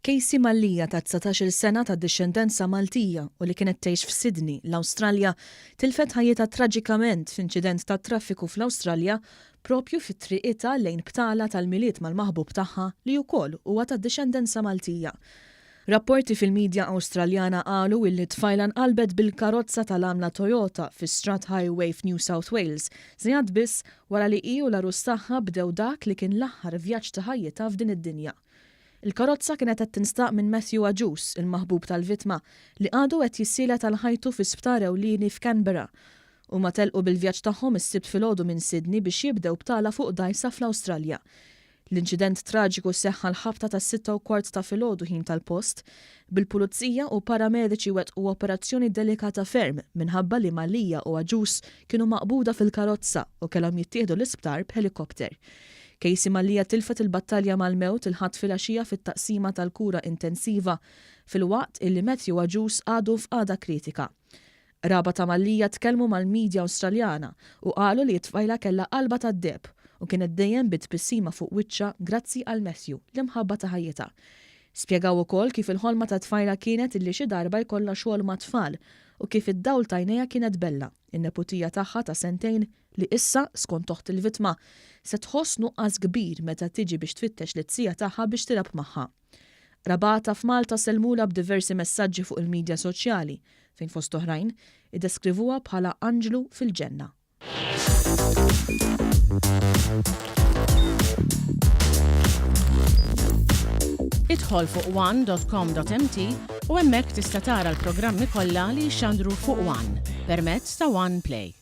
Casey Mallia ta' 19-il sena ta' dixxendenza Maltija u li kienet tgħix f'Sydney, l-Awstralja, tilfet ħajjitha traġikament f'inċident ta' traffiku fl-Awstralja propju fit-triqitha lejn Btala tal-miliet mal-maħbub tagħha li wkoll huwa ta' dixxendenza Maltija. Rapporti fil-midja Awstraljana qalu illi tfajla nqalbet bil-karozza tal-għamla Toyota fi Strat Highway f'New South Wales, żjed biss wara li hi u l-arus tagħha bdew dak li kien l-aħħar vjaġġ ta' ħajjitha f'din id-dinja. Il-karozza kienet qed tinstaq minn Matthew Aġus, il-maħbub tal-vittma, li għadu qed jissielet għal ħajtu fi sptar ewlieni f'Canberra. Huma telqu bil-vjaġġ tagħhom is-sibt filgħodu minn Sydney biex jibdew btala fuq dgħajsa fl-Awstralja. L-inċident traġiku seħħa l-ħabta tas-6:15 ta' filgħodu ħin tal-post, bil-pulizija u paramediċi wettqu operazzjoni delikata ferm minħabba li Mallia u Aġus kienu maqbuda fil-karozza u kellhom jittieħdu l-isptar b'helikopter. Casey Mallia tilfet il-battalja mal-mewt il-ħadd filgħaxija fit-taqsima tal-kura intensiva fil-waqt illi Matthew Aġus għadu f'qagħda kritika. Raba ta' Mallia tkellmu mal-midja Awstraljana u qalu li tfajla kellha qalba tad-deb u kienet dejjem bitbissima fuq wiċċha grazzi għal Matthew l-imħabba ta' ħajjitha. Spjegaw ukoll kif il-ħolma ta' tfajla kienet illi xi darba jkollha xogħol mat-tfal u kif id-dawl ta' għajnejha kienet bella, in-neputija tagħha ta' sentejn li issa skont toħt il-vittma se tħoss nuqqas kbir meta tiġi biex tfittex l-tzija tagħha biex tilab magħha. Rabata f'Malta sellmula b'diversi messaġġi fuq il-midja soċjali fejn fost oħrajn iddeskrivuha bħala anġlu fil-ġenna. Idħol fuq one.com.mt u hemmhekk tista' tara l-programmi kollha li jxandru fuq One permezz ta' One Play.